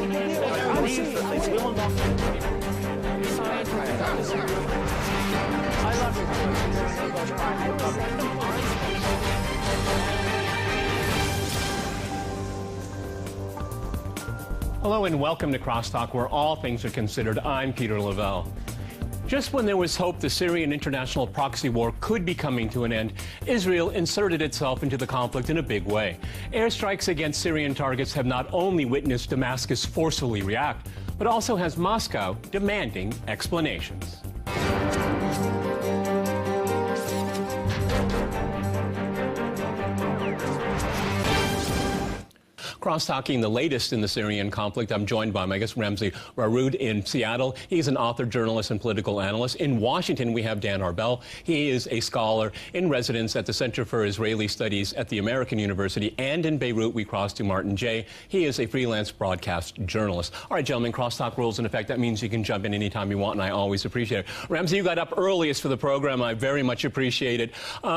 Hello and welcome to Crosstalk, where all things are considered. I'm Peter Lavelle. Just when there was hope the Syrian international proxy war could be coming to an end, Israel inserted itself into the conflict in a big way. Airstrikes against Syrian targets have not only witnessed Damascus forcefully react, but also has Moscow demanding explanations. Cross-talking the latest in the Syrian conflict, I'm joined by my guest Ramzi Raroud in Seattle. He's an author, journalist, and political analyst. In Washington, we have Dan Arbel. He is a scholar in residence at the Center for Israeli Studies at the American University. And in Beirut, we cross to Martin Jay. He is a freelance broadcast journalist. All right, gentlemen, crosstalk rules in effect. That means you can jump in anytime you want, and I always appreciate it. Ramzi, you got up earliest for the program. I very much appreciate it.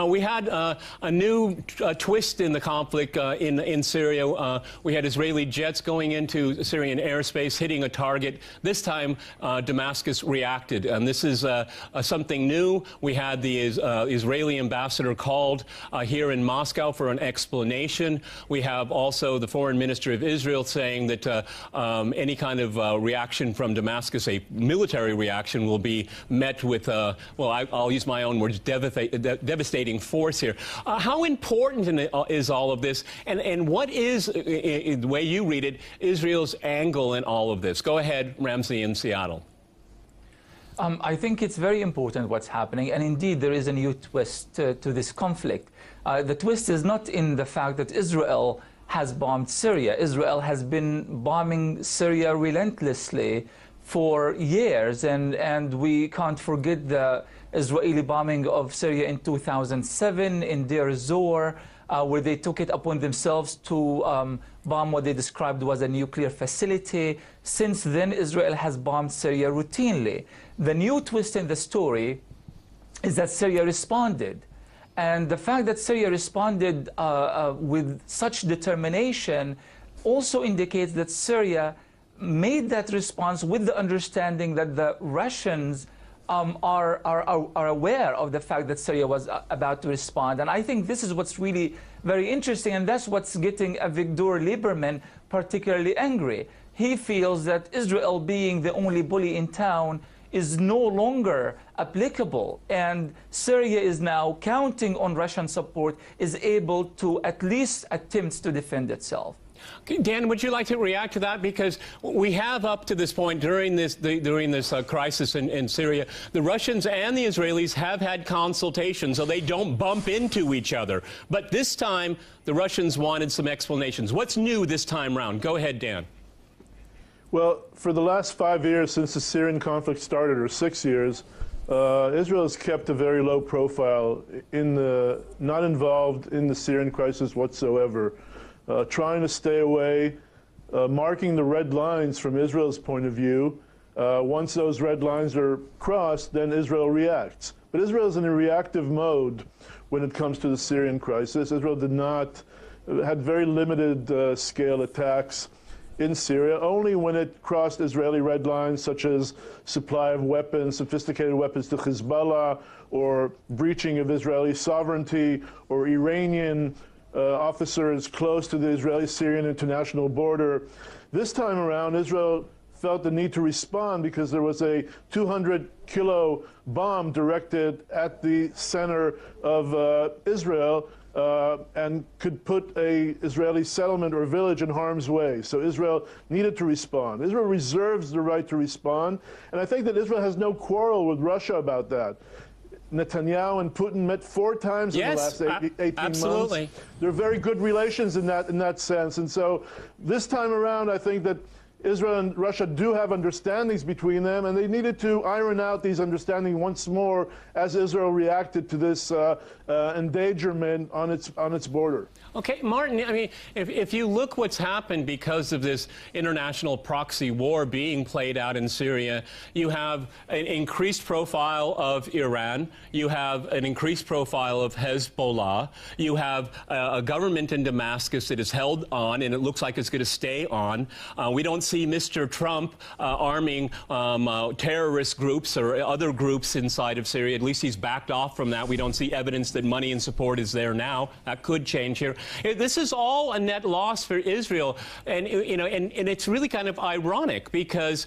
We had a new twist in the conflict in Syria. We had Israeli jets going into Syrian airspace, hitting a target. This time, Damascus reacted, and this is something new. We had the Israeli ambassador called here in Moscow for an explanation. We have also the foreign minister of Israel saying that any kind of reaction from Damascus, a military reaction, will be met with, well, I'll use my own words, devastating force here. How important is all of this, and what is, the way you read it, Israel's angle in all of this? Go ahead, Ramzi in Seattle. I think it's very important what's happening, and indeed there is a new twist to this conflict. The twist is not in the fact that Israel has bombed Syria. Israel has been bombing Syria relentlessly for years, and we can't forget the Israeli bombing of Syria in 2007 in Deir Zor, where they took it upon themselves to bomb what they described was a nuclear facility. Since then, Israel has bombed Syria routinely. The new twist in the story is that Syria responded. And the fact that Syria responded with such determination also indicates that Syria made that response with the understanding that the Russians are aware of the fact that Syria was about to respond. And I think this is what's really very interesting, and that's what's getting Avigdor Lieberman particularly angry. He feels that Israel, being the only bully in town, is no longer applicable, and Syria is now counting on Russian support, is able to at least attempt to defend itself. Okay, Dan, would you like to react to that? Because we have up to this point during this crisis in Syria, the Russians and the Israelis have had consultations so they don't bump into each other. But this time, the Russians wanted some explanations. What's new this time round? Go ahead, Dan. Well, for the last 5 years since the Syrian conflict started, or 6 years, Israel has kept a very low profile, not involved in the Syrian crisis whatsoever. Trying to stay away, marking the red lines from Israel's point of view. Once those red lines are crossed, then Israel reacts. But Israel is in a reactive mode when it comes to the Syrian crisis. Israel had very limited scale attacks in Syria, only when it crossed Israeli red lines, such as supply of weapons, sophisticated weapons to Hezbollah, or breaching of Israeli sovereignty, or Iranian officers close to the Israeli-Syrian international border. This time around, Israel felt the need to respond because there was a 200-kilo bomb directed at the center of Israel and could put an Israeli settlement or village in harm's way. So Israel needed to respond. Israel reserves the right to respond, and I think that Israel has no quarrel with Russia about that. Netanyahu and Putin met 4 times in the last 18 absolutely. months. There are very good relations in that sense. And so this time around, I think that Israel and Russia do have understandings between them, and they needed to iron out these understandings once more as Israel reacted to this endangerment on its border. Okay, Martin, I mean, if you look what's happened because of this international proxy war being played out in Syria, you have an increased profile of Iran, you have an increased profile of Hezbollah, you have a government in Damascus that is held on, and it looks like it's going to stay on. We don't see Mr. Trump arming terrorist groups or other groups inside of Syria. At least he's backed off from that. We don't see evidence that money and support is there now. That could change here. This is all a net loss for Israel, and it's really kind of ironic because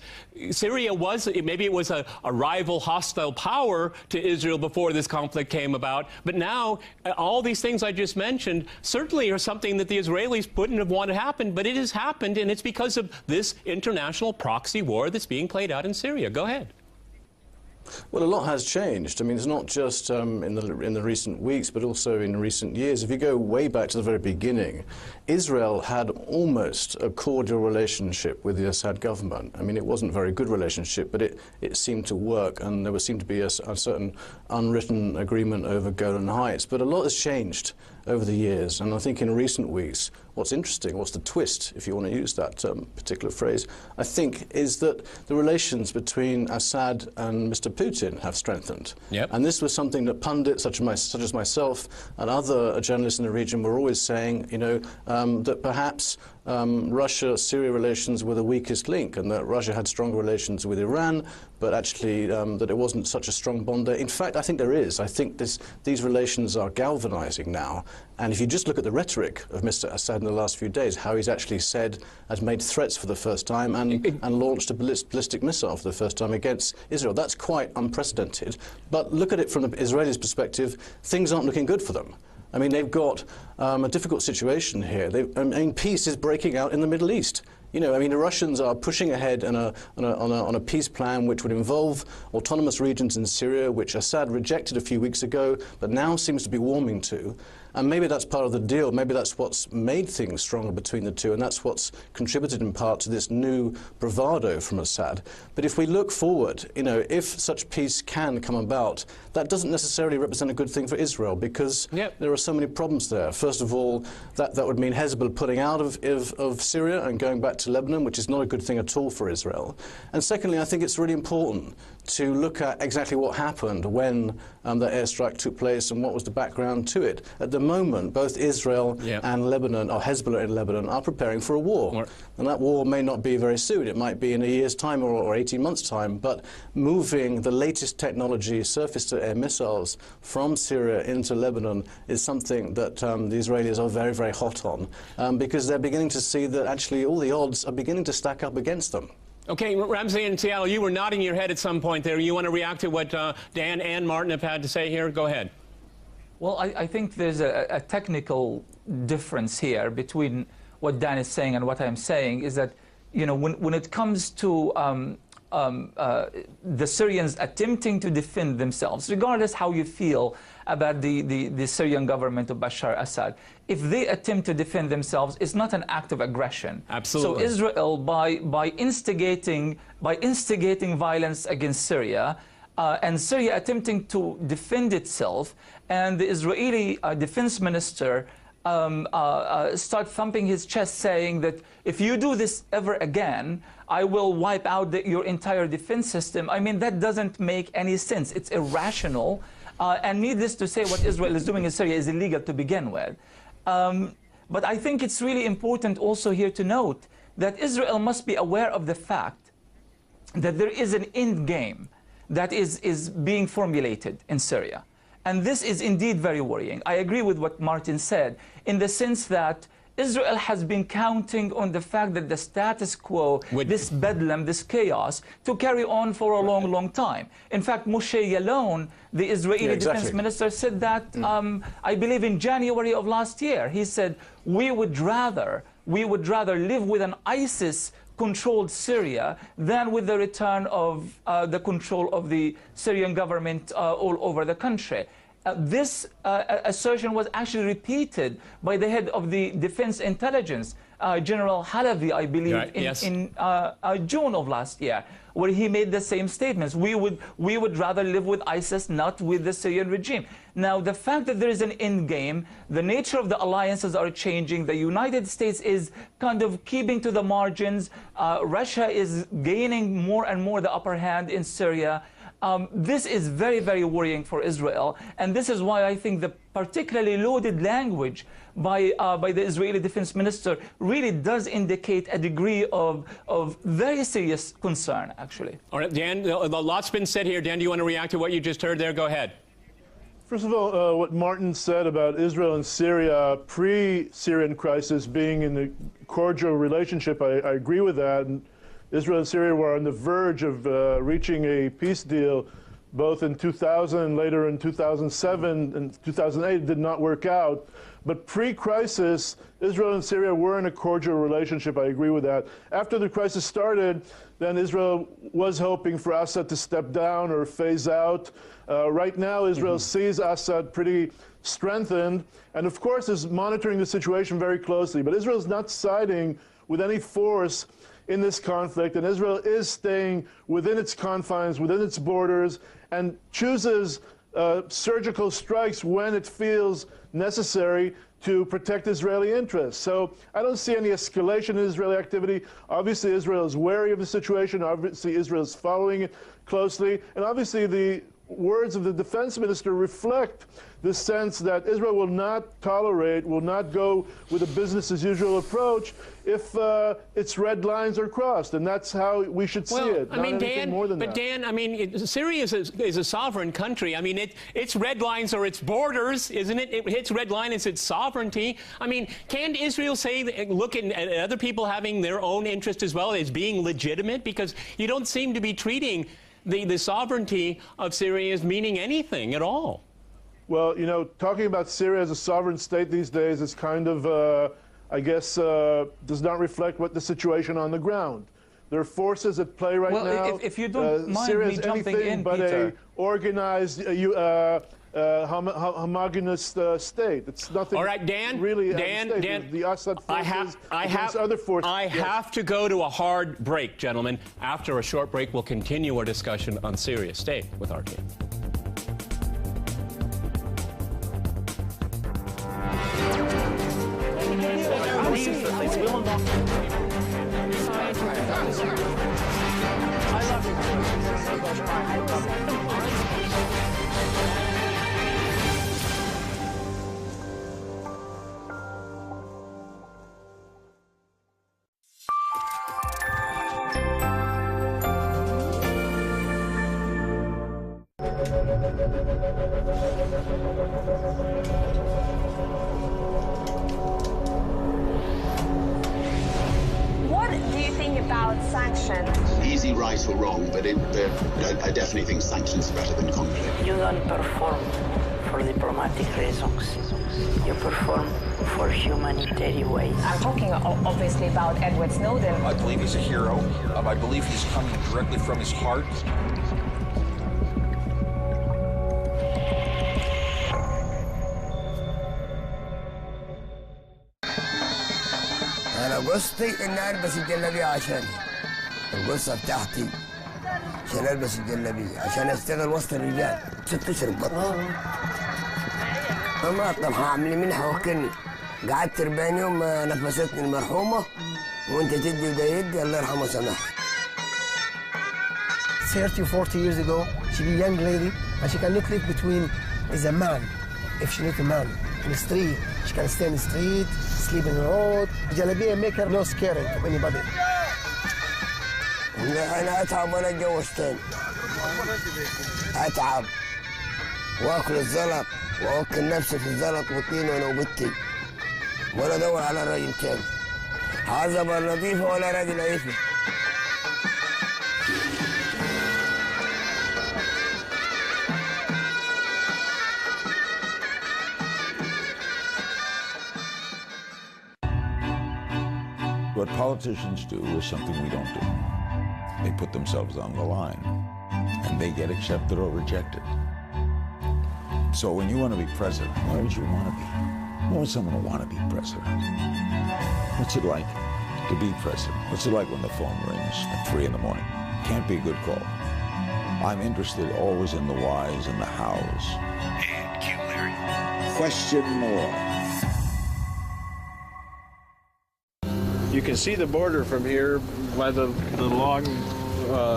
Syria was, maybe it was a rival hostile power to Israel before this conflict came about, but now all these things I just mentioned certainly are something that the Israelis wouldn't have wanted to happen, but it has happened, and it's because of this international proxy war that's being played out in Syria. Go ahead. Well, a lot has changed. I mean, it's not just in the recent weeks, but also in recent years. If you go way back to the very beginning, Israel had almost a cordial relationship with the Assad government. I mean, it wasn't a very good relationship, but it seemed to work, and there seemed to be a certain unwritten agreement over Golan Heights. But a lot has changed over the years, and I think in recent weeks, what's interesting, what's the twist, if you want to use that particular phrase, I think, is that the relations between Assad and Mr. Putin have strengthened. Yep. And this was something that pundits such as myself and other journalists in the region were always saying, that perhaps Russia-Syria relations were the weakest link, and that Russia had stronger relations with Iran, but actually that it wasn't such a strong bond there. In fact, I think there is. I think these relations are galvanizing now. And if you just look at the rhetoric of Mr. Assad in the last few days, how he's actually has made threats for the first time and launched a ballistic missile for the first time against Israel, that's quite unprecedented. But look at it from the Israelis' perspective, things aren't looking good for them. I mean, they've got a difficult situation here. Peace is breaking out in the Middle East. The Russians are pushing ahead on a peace plan which would involve autonomous regions in Syria, which Assad rejected a few weeks ago, but now seems to be warming to. And maybe that's part of the deal. Maybe that's what's made things stronger between the two, and that's what's contributed in part to this new bravado from Assad. But if we look forward, if such peace can come about, that doesn't necessarily represent a good thing for Israel, because there are so many problems there. First of all, that would mean Hezbollah putting out of Syria and going back to Lebanon, which is not a good thing at all for Israel. And secondly, I think it's really important to look at exactly what happened when the airstrike took place and what was the background to it. At the moment, both Israel and Lebanon, or Hezbollah in Lebanon, are preparing for a war. And that war may not be very soon. It might be in a year's time or 18 months' time. But moving the latest technology, surface-to-air missiles, from Syria into Lebanon is something that the Israelis are very, very hot on, because they're beginning to see that actually all the odds are beginning to stack up against them. Okay, Ramsey in Seattle, you were nodding your head at some point there. You want to react to what Dan and Martin have had to say here? Go ahead. Well, I think there's a technical difference here between what Dan is saying and what I'm saying, is that, when it comes to the Syrians attempting to defend themselves, regardless how you feel about the Syrian government of Bashar Assad, if they attempt to defend themselves, it's not an act of aggression. Absolutely. So Israel, by instigating violence against Syria, and Syria attempting to defend itself, and the Israeli defense minister start thumping his chest saying that if you do this ever again, I will wipe out your entire defense system. I mean, that doesn't make any sense. It's irrational. And needless to say, what Israel is doing in Syria is illegal to begin with. But I think it's really important also here to note that Israel must be aware of the fact that there is an end game that is being formulated in Syria. And this is indeed very worrying. I agree with what Martin said, in the sense that Israel has been counting on the fact that the status quo, this bedlam, this chaos, to carry on for a long, long time. In fact, Moshe Yalon, the Israeli defense minister, said that, I believe in January of last year. He said, we would rather live with an ISIS-controlled Syria than with the return of the control of the Syrian government all over the country. This assertion was actually repeated by the head of the Defense Intelligence, General Halavi, I believe, in June of last year, where he made the same statements. We would rather live with ISIS, not with the Syrian regime. Now, the fact that there is an end game, the nature of the alliances are changing, the United States is kind of keeping to the margins, Russia is gaining more and more the upper hand in Syria. This is very, very worrying for Israel, and this is why I think the particularly loaded language by the Israeli defense minister really does indicate a degree of very serious concern, actually. All right, Dan, a lot's been said here. Dan, do you want to react to what you just heard there? Go ahead. First of all, what Martin said about Israel and Syria pre-Syrian crisis being in a cordial relationship, I agree with that. And Israel and Syria were on the verge of reaching a peace deal both in 2000 and later in 2007 and 2008. It did not work out. But pre-crisis, Israel and Syria were in a cordial relationship. I agree with that. After the crisis started, then Israel was hoping for Assad to step down or phase out. Right now, Israel sees Assad pretty strengthened, and of course is monitoring the situation very closely. But Israel is not siding with any force in this conflict, and Israel is staying within its confines, within its borders, and chooses surgical strikes when it feels necessary to protect Israeli interests. So I don't see any escalation in Israeli activity. Obviously, Israel is wary of the situation. Obviously, Israel is following it closely. And obviously, the words of the defense minister reflect the sense that Israel will not tolerate, will not go with a business-as-usual approach if its red lines are crossed, and that's how we should see it. I mean, Dan, more than that. Dan, I mean, Syria is a sovereign country. I mean, its red lines are its borders, isn't it? Its red line is its sovereignty. I mean, can Israel say, look at other people having their own interest as well as being legitimate? Because you don't seem to be treating the sovereignty of Syria as meaning anything at all. Well, you know, talking about Syria as a sovereign state these days is kind of, I guess, does not reflect what the situation on the ground. There are forces at play right now. Well, if you don't mind Syria me is jumping anything in, but Peter. a organized, homogenous state. It's nothing. All right, Dan. Really, Dan. The Assad forces against other forces. I have to go to a hard break, gentlemen. After a short break, we'll continue our discussion on Syria. Stay with our team. What do you think about sanctions? Easy right or wrong, but I definitely think sanctions are better than conflict. You don't perform for diplomatic reasons. You perform for humanitarian ways. I'm talking obviously about Edward Snowden. I believe he's a hero. I believe he's coming directly from his heart. أنا قصتي إني ألبس الجلابية عشاني. القصة بتاعتي عشان ألبس الجلابية عشان أشتغل وسط الرجال 6 أشهر بطل. أما طب هعمل منها وكني قعدت 40 يوم نفستني المرحومة وأنت تدي وده يدي الله يرحمه وسامحها. 30 or 40 years ago, she be a young lady and she cannot live between is a man. If she needs a man in the street, she can stay in the street, sleep in the road. Jalabiyah make her no scared of anybody. أنا أتعب وأنا أتجوز تاني. أتعب وآكل الزلط وأوكل نفسي في الزلط والطين وأنا وبنتي ولا أدور على راجل تاني. عزبة نظيفة ولا راجل عيفة. What politicians do is something we don't do. They put themselves on the line, and they get accepted or rejected. So when you want to be president, where would you want to be? Why would someone want to be president? What's it like to be president? What's it like when the phone rings at 3 in the morning? Can't be a good call. I'm interested always in the whys and the hows. And Q Larry. Question more. You can see the border from here by the long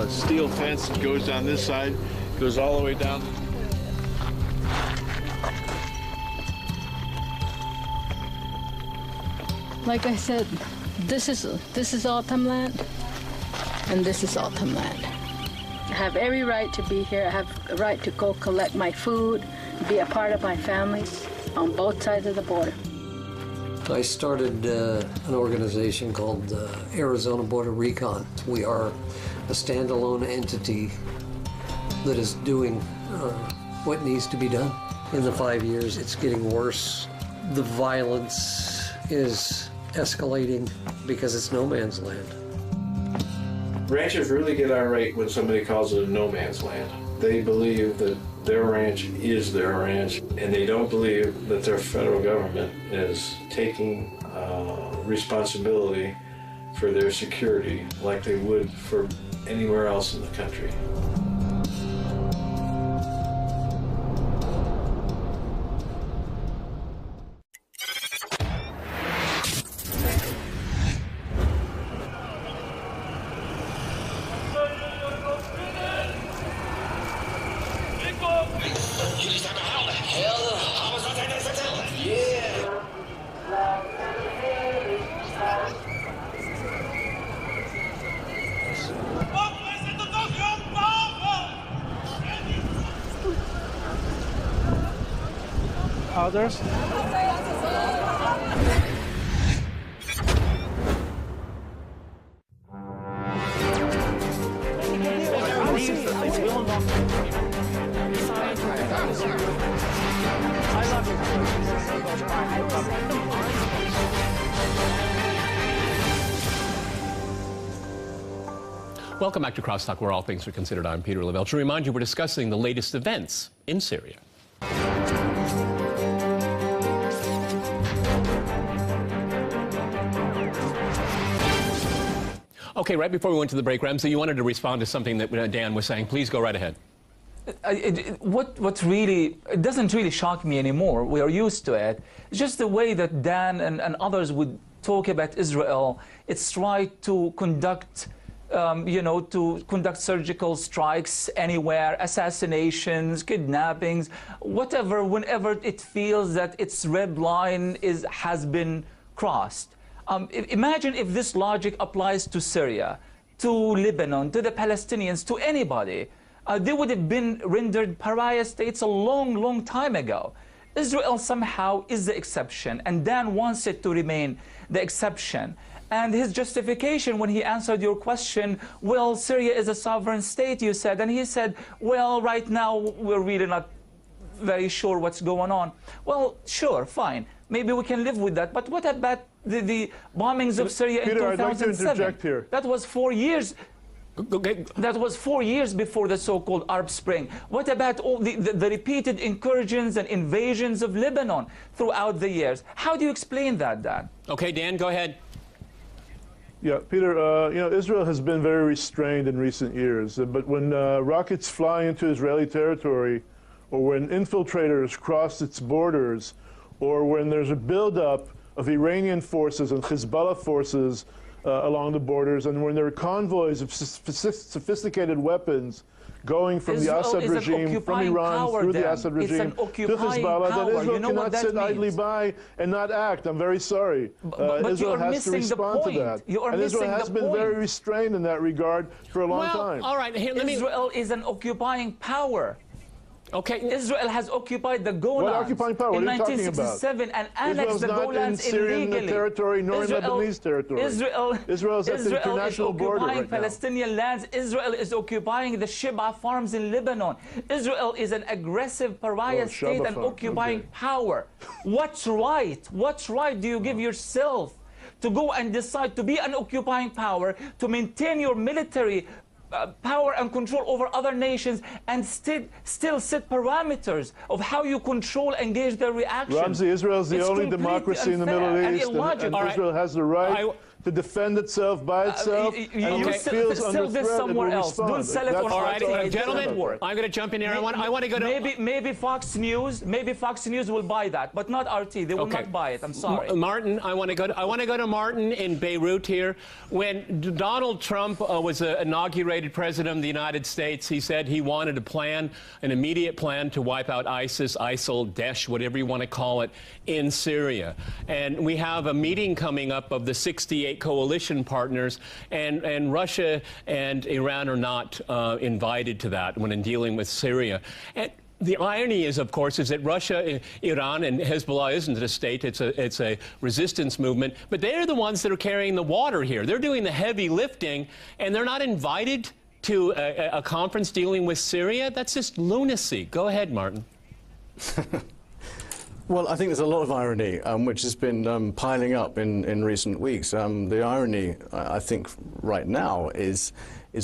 steel fence that goes down this side, Goes all the way down. Like I said, this is autumn land, and this is autumn land. I have every right to be here. I have a right to go collect my food, be a part of my family on both sides of the border. I started an organization called Arizona Border Recon. We are a standalone entity that is doing what needs to be done. In the 5 years, it's getting worse. The violence is escalating because it's no man's land. Ranchers really get irate when somebody calls it a no man's land. They believe that their ranch is their ranch, and they don't believe that their federal government is taking responsibility for their security like they would for anywhere else in the country. Others? Welcome back to Crosstalk, where all things are considered. I'm Peter Lavelle. To remind you, we're discussing the latest events in Syria. Okay, right before we went to the break, Ramsey, you wanted to respond to something that Dan was saying. Please go right ahead. What really, it doesn't really shock me anymore. We are used to it. It's just the way that Dan and others would talk about Israel. It's right to conduct, to conduct surgical strikes anywhere, assassinations, kidnappings, whatever, whenever it feels that its red line has been crossed. Imagine if this logic applies to Syria, to Lebanon, to the Palestinians, to anybody. They would have been rendered pariah states a long, long time ago. Israel somehow is the exception, and Dan wants it to remain the exception. And his justification when he answered your question, well, Syria is a sovereign state, you said, and he said, well, right now we're really not very sure what's going on. Well, sure, fine. Maybe we can live with that. But what about the bombings of Syria Peter, in 2007? I'd like to interject here. That was 4 years. That was 4 years before the so-called Arab Spring. What about all the repeated incursions and invasions of Lebanon throughout the years? How do you explain that, Dan? Okay, Dan, go ahead. Yeah, Peter, Israel has been very restrained in recent years. But when rockets fly into Israeli territory, or when infiltrators cross its borders, or when there's a buildup of Iranian forces and Hezbollah forces along the borders, and when there are convoys of sophisticated weapons going from the Assad regime, from Iran through the Assad regime to Hezbollah, then Israel cannot sit idly by and not act. I'm very sorry. Israel has to respond to that. And Israel has been very restrained in that regard for a long time. All right, here, Israel is an occupying power. Okay. Israel has occupied the Golan in 1967 and annexed the Golans illegally. Syrian territory nor in Lebanese territory. Israel is at the international border right now. Palestinian lands. Israel is occupying the Sheba farms in Lebanon. Israel is an aggressive pariah state and occupying power. What right do you give yourself to go and decide to be an occupying power, to maintain your military power and control over other nations, and still set parameters of how you control and gauge their reaction? Ramsey, Israel is the only democracy in the Middle East, and Israel has the right to defend itself by itself, and when it feels under threat, somewhere it will else. respond. Don't sell it on All right, RT. gentlemen, I'm going to jump in here. I want to go to... Maybe Fox News will buy that, but not RT. They will not buy it. I'm sorry. Martin, I want to go to Martin in Beirut here. When Donald Trump was inaugurated president of the United States, he said he wanted a plan, an immediate plan to wipe out ISIS, ISIL, Daesh, whatever you want to call it, in Syria. And we have a meeting coming up of the 68 coalition partners, and Russia and Iran are not invited to that when in dealing with Syria. And the irony is, of course, is that Russia, Iran, and Hezbollah isn't a state, it's a resistance movement, but they're the ones that are carrying the water here. They're doing the heavy lifting, and they're not invited to a conference dealing with Syria. That's just lunacy. Go ahead, Martin. Well, I think there's a lot of irony which has been piling up in recent weeks. The irony, I think, right now is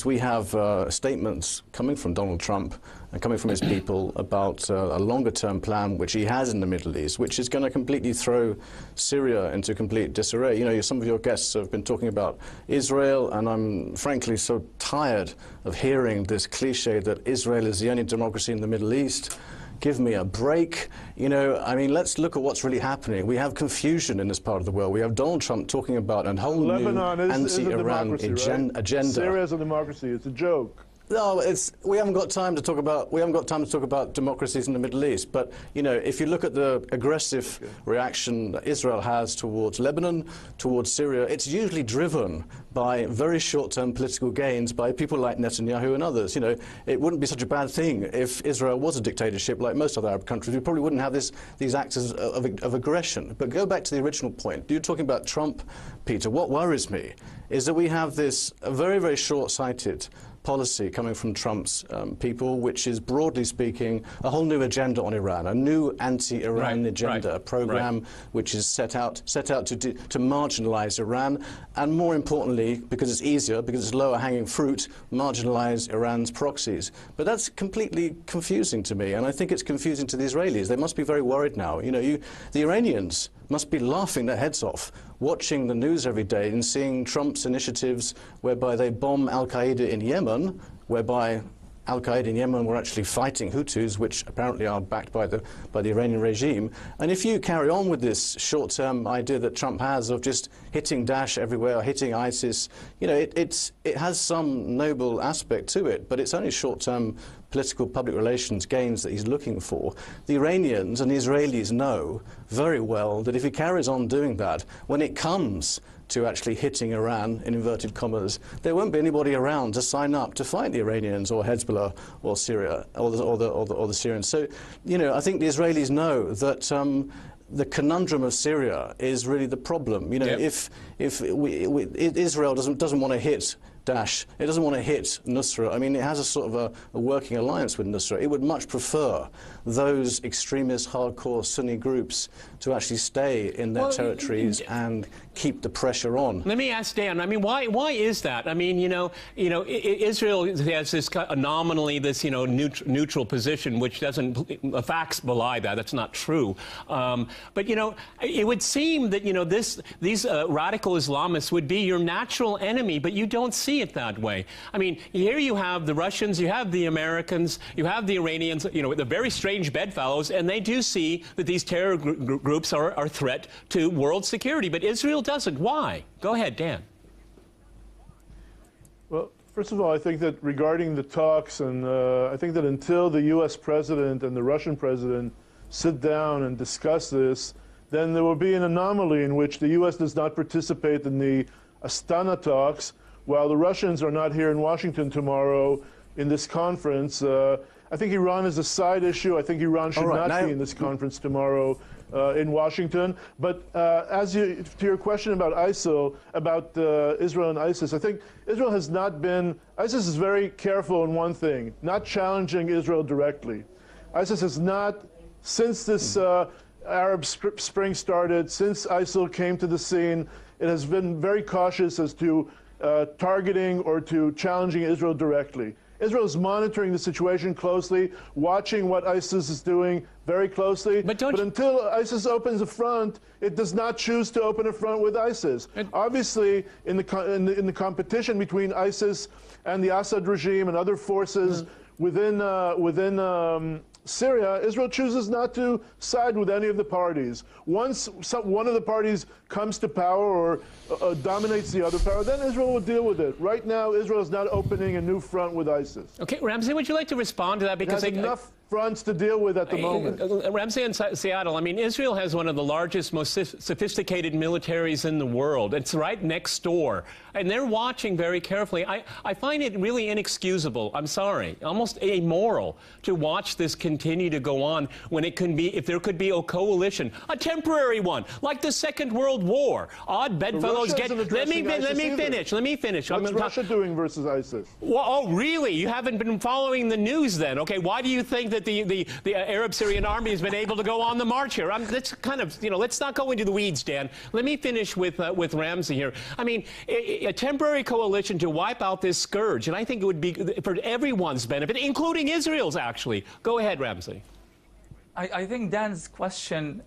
we have statements coming from Donald Trump and coming from his people about a longer-term plan which he has in the Middle East, which is going to completely throw Syria into complete disarray. You know, some of your guests have been talking about Israel, and I'm frankly so tired of hearing this cliche that Israel is the only democracy in the Middle East. Give me a break. You know, I mean, let's look at what's really happening. We have confusion in this part of the world. We have Donald Trump talking about a whole new anti-Iran agenda. Syria is a democracy. It's a joke. No, we haven't got time to talk about democracies in the Middle East. But you know, if you look at the aggressive reaction that Israel has towards Lebanon, towards Syria, it's usually driven by very short-term political gains by people like Netanyahu and others. You know, it wouldn't be such a bad thing if Israel was a dictatorship like most other Arab countries. We probably wouldn't have these acts of aggression. But go back to the original point. You're talking about Trump, Peter. What worries me is that we have this very, very short-sighted policy coming from Trump's people, which is, broadly speaking, a whole new agenda on Iran, a new anti-Iran agenda, a program which is set out to marginalize Iran, and more importantly, because it's easier, because it's lower-hanging fruit, marginalize Iran's proxies. But that's completely confusing to me, and I think it's confusing to the Israelis. They must be very worried now. You know, the Iranians must be laughing their heads off, watching the news every day and seeing Trump's initiatives whereby they bomb al-Qaeda in Yemen, whereby al-Qaeda in Yemen were actually fighting Hutus, which apparently are backed by the Iranian regime. And if you carry on with this short-term idea that Trump has of just hitting Daesh everywhere, hitting ISIS, you know, it has some noble aspect to it, but it's only short-term political public relations gains that he's looking for. The Iranians and the Israelis know very well that if he carries on doing that, when it comes to actually hitting Iran, in inverted commas, there won't be anybody around to sign up to fight the Iranians or Hezbollah or Syria or the Syrians. So, you know, I think the Israelis know that the conundrum of Syria is really the problem. You know, if Israel doesn't want to hit Daesh, it doesn't want to hit Nusra. I mean, it has a sort of a working alliance with Nusra. It would much prefer those extremist, hardcore Sunni groups to actually stay in their territories and keep the pressure on. Let me ask Dan. I mean, why is that? I mean, Israel has this nominally this neutral position, which doesn't facts belie that. That's not true. But it would seem that these radical Islamists would be your natural enemy, but you don't see it that way. I mean, here you have the Russians, you have the Americans, you have the Iranians, the very strange bedfellows, and they do see that these terror groups are a threat to world security. But Israel doesn't. Why? Go ahead, Dan. Well, first of all, I think that regarding the talks, and I think that until the U.S. president and the Russian president sit down and discuss this, then there will be an anomaly in which the U.S. does not participate in the Astana talks, while the Russians are not here in Washington tomorrow in this conference. I think Iran is a side issue. I think Iran should not be in this conference tomorrow in Washington. But to your question about ISIL, about Israel and ISIS, I think Israel has not been, ISIS is very careful in one thing, not challenging Israel directly. ISIS has not, since this Arab Spring started, since ISIL came to the scene, it has been very cautious as to targeting or to challenging Israel directly. Israel is monitoring the situation closely, watching what ISIS is doing very closely. But until ISIS opens a front, it does not choose to open a front with ISIS. Obviously, in the competition between ISIS and the Assad regime and other forces within Syria, Israel chooses not to side with any of the parties. Once one of the parties comes to power or dominates the other power, then Israel will deal with it. Right now, Israel is not opening a new front with ISIS. Okay, Ramsey, would you like to respond to that? Because it has enough fronts to deal with at the moment. Ramsey in Seattle, I mean, Israel has one of the largest, most sophisticated militaries in the world. It's right next door. And they're watching very carefully. I find it really inexcusable, I'm sorry, almost amoral to watch this continue to go on when it can be, if there could be a coalition, a temporary one, like the Second World War. Odd bedfellows get... Let me finish. What's Russia doing versus ISIS? Well, oh, really? You haven't been following the news then? Okay, why do you think that the Arab Syrian army has been able to go on the march here? That's kind of, you know, let's not go into the weeds, Dan. Let me finish with Ramsey here. I mean, a temporary coalition to wipe out this scourge, and I think it would be for everyone's benefit, including Israel's, actually. Go ahead, Ramsey. I think Dan's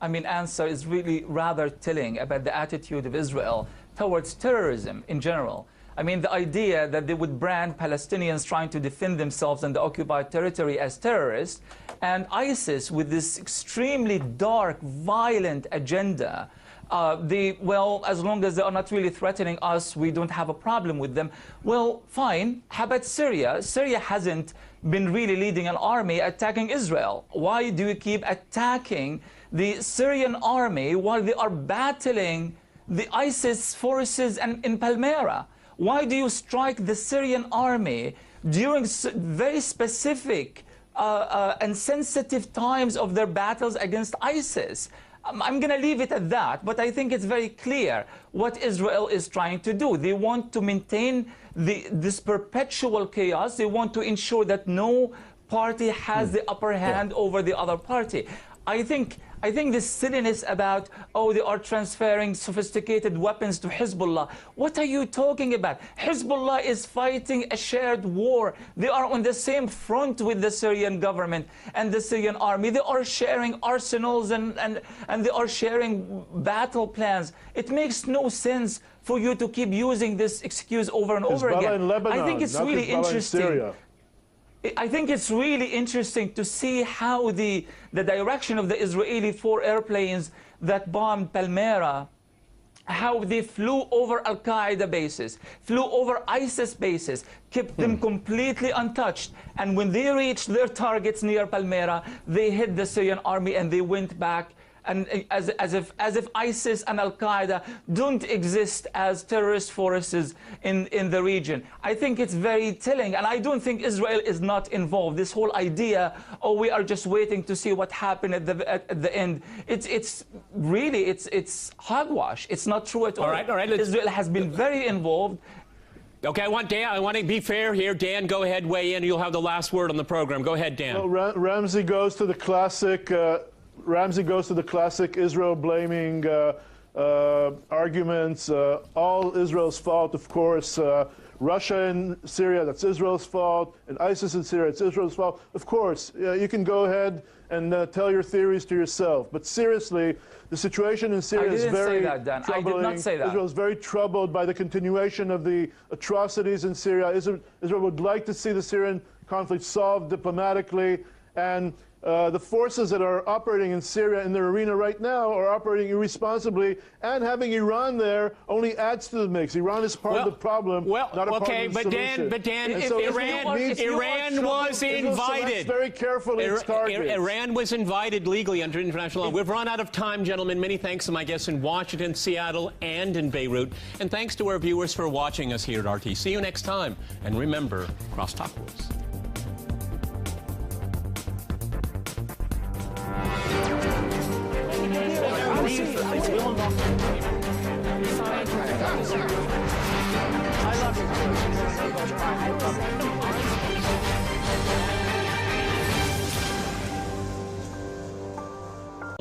answer is really rather telling about the attitude of Israel towards terrorism in general. I mean, the idea that they would brand Palestinians trying to defend themselves in the occupied territory as terrorists, and ISIS with this extremely dark, violent agenda. Well, as long as they are not really threatening us, we don't have a problem with them. Well, fine. How about Syria? Syria hasn't been really leading an army attacking Israel. Why do you keep attacking the Syrian army while they are battling the ISIS forces in Palmyra? Why do you strike the Syrian army during very specific and sensitive times of their battles against ISIS? I'm going to leave it at that, but I think it's very clear what Israel is trying to do. They want to maintain this perpetual chaos. They want to ensure that no party has the upper hand over the other party. I think this silliness about, oh, they are transferring sophisticated weapons to Hezbollah. What are you talking about? Hezbollah is fighting a shared war. They are on the same front with the Syrian government and the Syrian army. They are sharing arsenals and they are sharing battle plans. It makes no sense for you to keep using this excuse over and over again. In Lebanon, I think it's really interesting. I think it's really interesting to see how the direction of the Israeli 4 airplanes that bombed Palmyra, how they flew over Al-Qaeda bases, flew over ISIS bases, kept them completely untouched. And when they reached their targets near Palmyra, they hit the Syrian army and they went back. And as if ISIS and Al-Qaeda don't exist as terrorist forces in the region. I think it's very telling, and I don't think Israel is not involved. This whole idea, oh, we are just waiting to see what happened at the end. It's really hogwash. It's not true at all. All right. Israel has been very involved. Okay, I want to be fair here. Dan, go ahead, weigh in. You'll have the last word on the program. Go ahead, Dan. Well, Ramsey goes to the classic. Israel blaming arguments. All Israel's fault, of course. Russia in Syria, that's Israel's fault. And ISIS in Syria, it's Israel's fault. Of course, you can go ahead and tell your theories to yourself. But seriously, the situation in Syria is very troubling. I did not say that. Israel is very troubled by the continuation of the atrocities in Syria. Israel would like to see the Syrian conflict solved diplomatically. And the forces that are operating in Syria in their arena right now are operating irresponsibly, and having Iran there only adds to the mix. Iran is part of the problem, not a part of the solution. But Dan, Iran was invited. Very carefully its targets. Iran was invited legally under international law. We've run out of time, gentlemen. Many thanks to my guests in Washington, Seattle, and in Beirut. And thanks to our viewers for watching us here at RT. See you next time. And remember, crosstalk rules.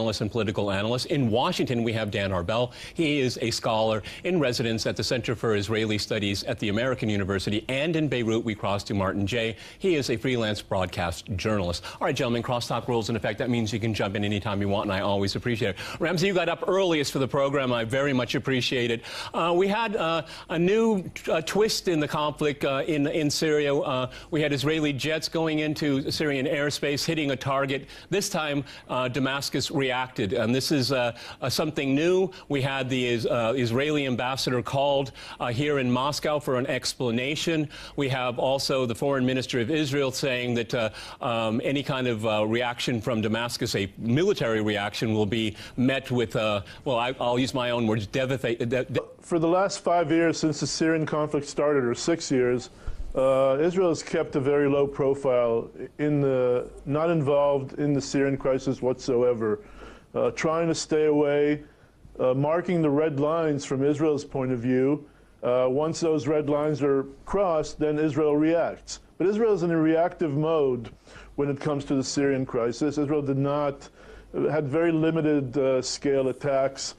Journalist and political analyst. In Washington, we have Dan Arbel. He is a scholar in residence at the Center for Israeli Studies at the American University. And in Beirut, we cross to Martin Jay. He is a freelance broadcast journalist. All right, gentlemen, crosstalk rules in effect. That means you can jump in anytime you want, and I always appreciate it. Ramsey, you got up earliest for the program. I very much appreciate it. We had a new twist in the conflict in Syria. We had Israeli jets going into Syrian airspace, hitting a target. This time, Damascus reacted, and this is something new. We had the Israeli ambassador called here in Moscow for an explanation. We have also the foreign minister of Israel saying that any kind of reaction from Damascus, a military reaction, will be met with, well, I'll use my own words, devastated. For the last 5 years since the Syrian conflict started, or 6 years, Israel has kept a very low profile, not involved in the Syrian crisis whatsoever, trying to stay away, marking the red lines from Israel's point of view. Once those red lines are crossed, then Israel reacts. But Israel is in a reactive mode when it comes to the Syrian crisis. Israel had very limited scale attacks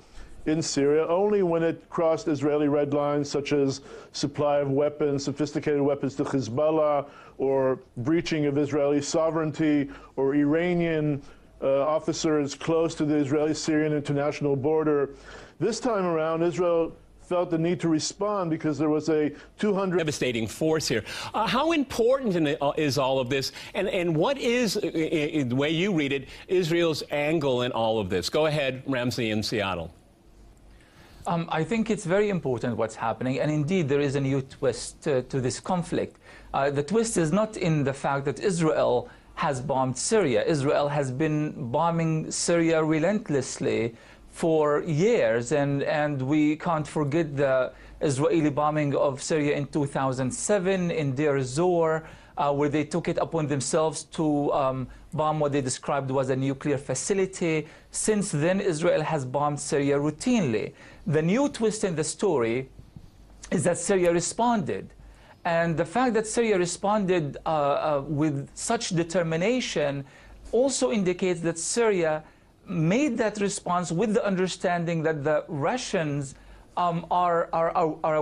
in Syria, only when it crossed Israeli red lines, such as supply of weapons, sophisticated weapons to Hezbollah, or breaching of Israeli sovereignty, or Iranian officers close to the Israeli-Syrian international border. This time around, Israel felt the need to respond because there was a 200... devastating force here. How important is all of this, and what is, the way you read it, Israel's angle in all of this? Go ahead, Ramsey in Seattle. I think it's very important what's happening, and indeed there is a new twist to this conflict. The twist is not in the fact that Israel has bombed Syria. Israel has been bombing Syria relentlessly for years, and we can't forget the Israeli bombing of Syria in 2007 in Deir ez-Zor, where they took it upon themselves to bomb what they described was a nuclear facility. Since then, Israel has bombed Syria routinely. The new twist in the story is that Syria responded. And the fact that Syria responded with such determination also indicates that Syria made that response with the understanding that the Russians are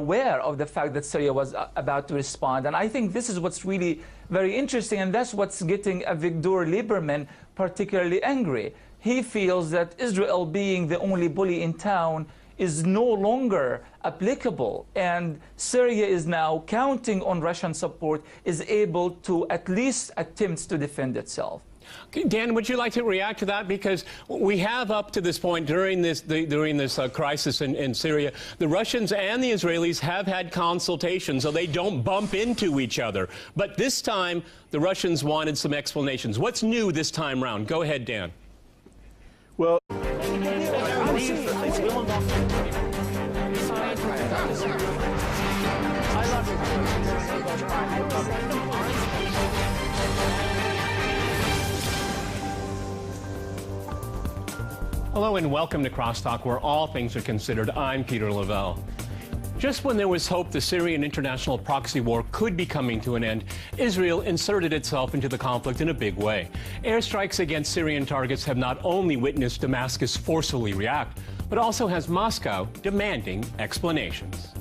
aware of the fact that Syria was about to respond. And I think this is what's really very interesting, and that's what's getting Avigdor Lieberman particularly angry. He feels that Israel, being the only bully in town, is no longer applicable, and Syria is now counting on Russian support, is able to at least attempt to defend itself. Dan, would you like to react to that? Because we have up to this point during this crisis in Syria, the Russians and the Israelis have had consultations so they don't bump into each other. But this time, the Russians wanted some explanations. What's new this time round? Go ahead, Dan. Well, hello and welcome to Crosstalk, where all things are considered. I'm Peter Lavelle. Just when there was hope the Syrian international proxy war could be coming to an end, Israel inserted itself into the conflict in a big way. Airstrikes against Syrian targets have not only witnessed Damascus forcefully react, but also has Moscow demanding explanations.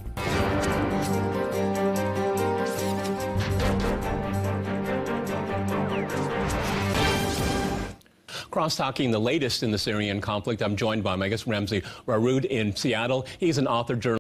Cross-talking the latest in the Syrian conflict, I'm joined by my guest, Ramsey Raroud in Seattle. He's an author, journalist.